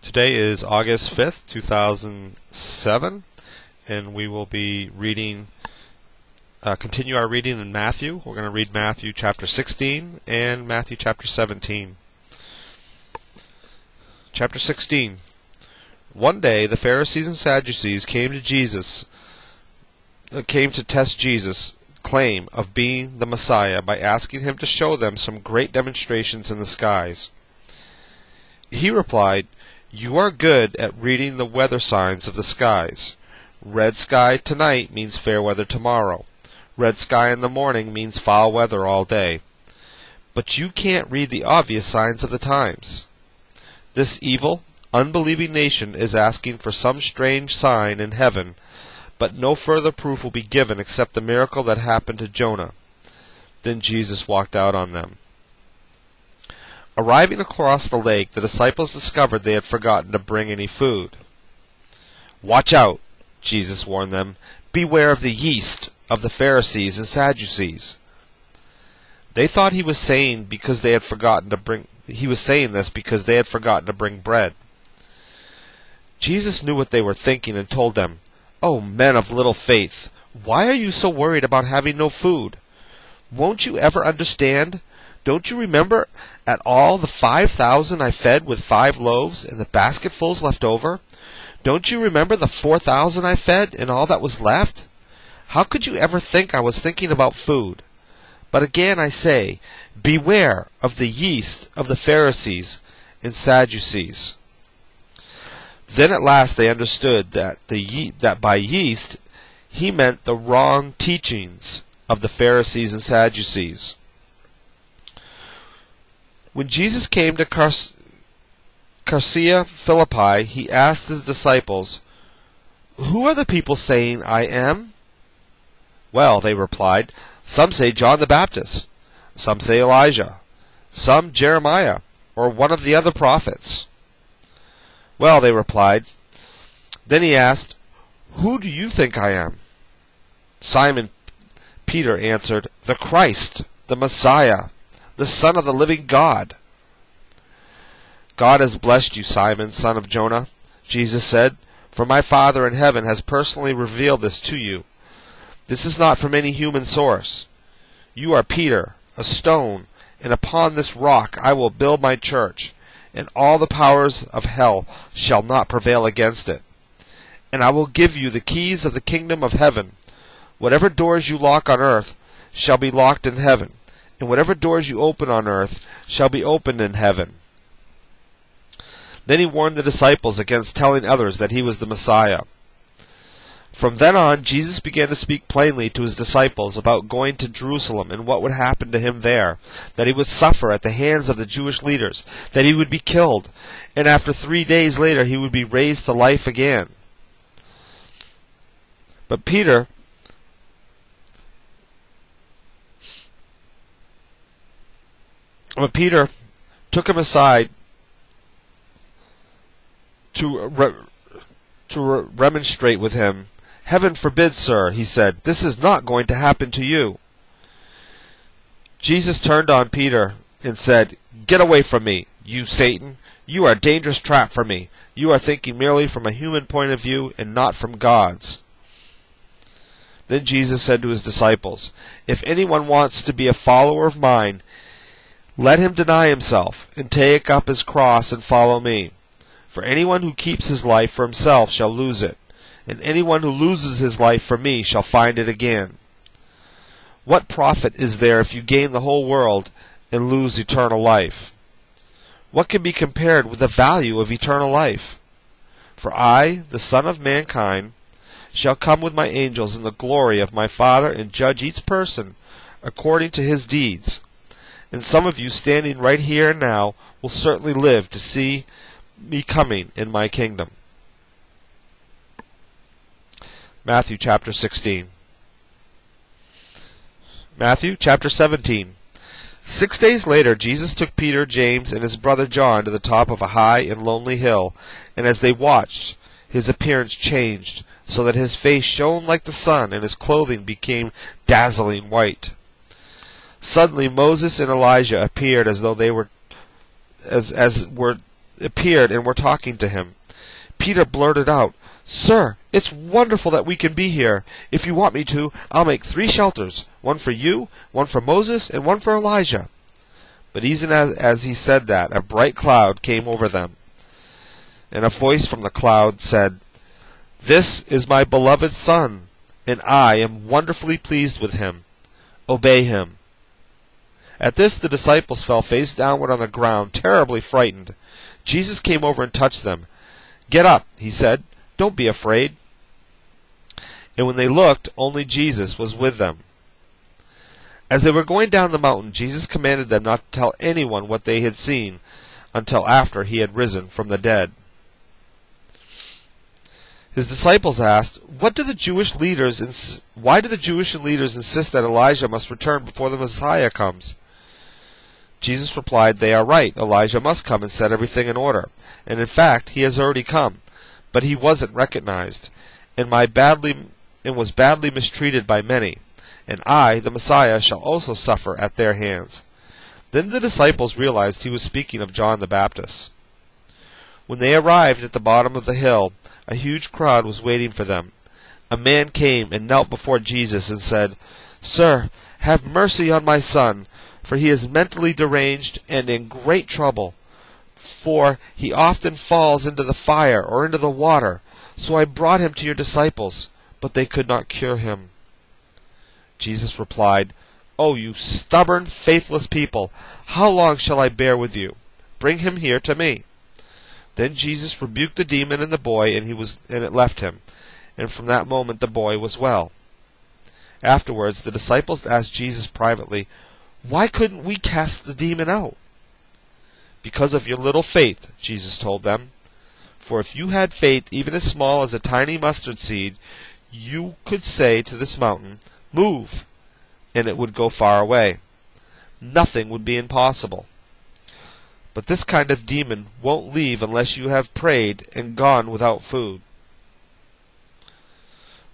Today is August 5th, 2007, and we will be continue our reading in Matthew. We're going to read Matthew chapter 16 and Matthew chapter 17. Chapter 16. One day the Pharisees and Sadducees came to test Jesus' claim of being the Messiah by asking him to show them some great demonstrations in the skies. He replied, "You are good at reading the weather signs of the skies. Red sky tonight means fair weather tomorrow. Red sky in the morning means foul weather all day. But you can't read the obvious signs of the times. This evil, unbelieving nation is asking for some strange sign in heaven, but no further proof will be given except the miracle that happened to Jonah." Then Jesus walked out on them. Arriving across the lake, the disciples discovered they had forgotten to bring any food. "Watch out," Jesus warned them. "Beware of the yeast of the Pharisees and Sadducees." They thought he was saying this because they had forgotten to bring bread. Jesus knew what they were thinking and told them, "Oh, men of little faith, why are you so worried about having no food? Won't you ever understand? Don't you remember at all the 5,000 I fed with 5 loaves and the basketfuls left over? Don't you remember the 4,000 I fed and all that was left? How could you ever think I was thinking about food? But again I say, beware of the yeast of the Pharisees and Sadducees." Then at last they understood that by yeast he meant the wrong teachings of the Pharisees and Sadducees. When Jesus came to Caesarea Philippi, he asked his disciples, "Who are the people saying I am?" "Well," they replied, "some say John the Baptist, some say Elijah, some Jeremiah, or one of the other prophets." "Well," they replied. Then he asked, "Who do you think I am?" Simon Peter answered, "The Christ, the Messiah, the Son of the living God." "God has blessed you, Simon, son of Jonah," Jesus said, "for my Father in heaven has personally revealed this to you. This is not from any human source. You are Peter, a stone, and upon this rock I will build my church, and all the powers of hell shall not prevail against it. And I will give you the keys of the kingdom of heaven. Whatever doors you lock on earth shall be locked in heaven, and whatever doors you open on earth shall be opened in heaven." Then he warned the disciples against telling others that he was the Messiah. From then on, Jesus began to speak plainly to his disciples about going to Jerusalem and what would happen to him there, that he would suffer at the hands of the Jewish leaders, that he would be killed, and after 3 days later he would be raised to life again. But Peter took him aside to remonstrate with him. "Heaven forbid, sir," he said, "this is not going to happen to you." Jesus turned on Peter and said, "Get away from me, you Satan. You are a dangerous trap for me. You are thinking merely from a human point of view and not from God's." Then Jesus said to his disciples, "If anyone wants to be a follower of mine, let him deny himself and take up his cross and follow me. For anyone who keeps his life for himself shall lose it, and anyone who loses his life for me shall find it again. What profit is there if you gain the whole world and lose eternal life? What can be compared with the value of eternal life? For I, the Son of Mankind, shall come with my angels in the glory of my Father and judge each person according to his deeds. And some of you standing right here and now will certainly live to see me coming in my kingdom." Matthew chapter 16. Matthew chapter 17. 6 days later, Jesus took Peter, James, and his brother John to the top of a high and lonely hill, and as they watched, his appearance changed, so that his face shone like the sun, and his clothing became dazzling white. Suddenly Moses and Elijah appeared as were appeared and were talking to him. Peter blurted out, "Sir, it's wonderful that we can be here. If you want me to, I'll make 3 shelters, one for you, one for Moses, and one for Elijah." But even as he said that, a bright cloud came over them, and a voice from the cloud said, "This is my beloved Son, and I am wonderfully pleased with him. Obey him." At this the disciples fell face downward on the ground, terribly frightened. Jesus came over and touched them. "Get up," he said. "Don't be afraid." And when they looked, only Jesus was with them. As they were going down the mountain, Jesus commanded them not to tell anyone what they had seen until after he had risen from the dead. His disciples asked, Why do the Jewish leaders insist that Elijah must return before the Messiah comes? Jesus replied, "They are right. Elijah must come and set everything in order. And in fact, he has already come, but he wasn't recognized, and was badly mistreated by many. And I, the Messiah, shall also suffer at their hands." Then the disciples realized he was speaking of John the Baptist. When they arrived at the bottom of the hill, a huge crowd was waiting for them. A man came and knelt before Jesus and said, "Sir, have mercy on my son, for he is mentally deranged and in great trouble. For he often falls into the fire or into the water. So I brought him to your disciples, but they could not cure him." Jesus replied, "O you stubborn, faithless people, how long shall I bear with you? Bring him here to me." Then Jesus rebuked the demon in the boy, and it left him. And from that moment the boy was well. Afterwards the disciples asked Jesus privately, "Why couldn't we cast the demon out?" "Because of your little faith," Jesus told them. "For if you had faith even as small as a tiny mustard seed, you could say to this mountain, 'Move,' and it would go far away. Nothing would be impossible. But this kind of demon won't leave unless you have prayed and gone without food."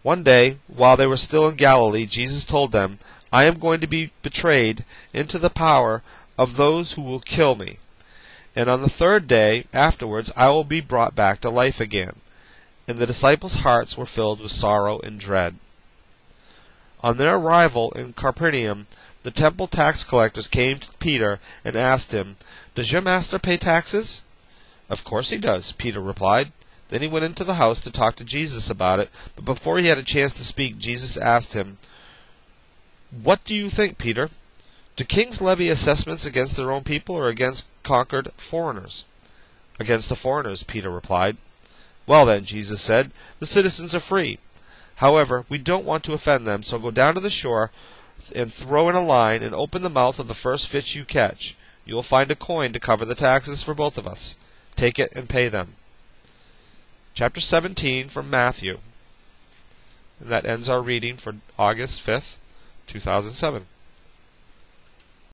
One day, while they were still in Galilee, Jesus told them, "I am going to be betrayed into the power of those who will kill me. And on the 3rd day afterwards I will be brought back to life again." And the disciples' hearts were filled with sorrow and dread. On their arrival in Capernaum, the temple tax collectors came to Peter and asked him, "Does your master pay taxes?" "Of course he does," Peter replied. Then he went into the house to talk to Jesus about it, but before he had a chance to speak, Jesus asked him, "What do you think, Peter? Do kings levy assessments against their own people or against conquered foreigners?" "Against the foreigners," Peter replied. "Well then," Jesus said, "the citizens are free. However, we don't want to offend them, so go down to the shore and throw in a line and open the mouth of the first fish you catch. You will find a coin to cover the taxes for both of us. Take it and pay them." Chapter 17 from Matthew. And that ends our reading for August 5th, 2007.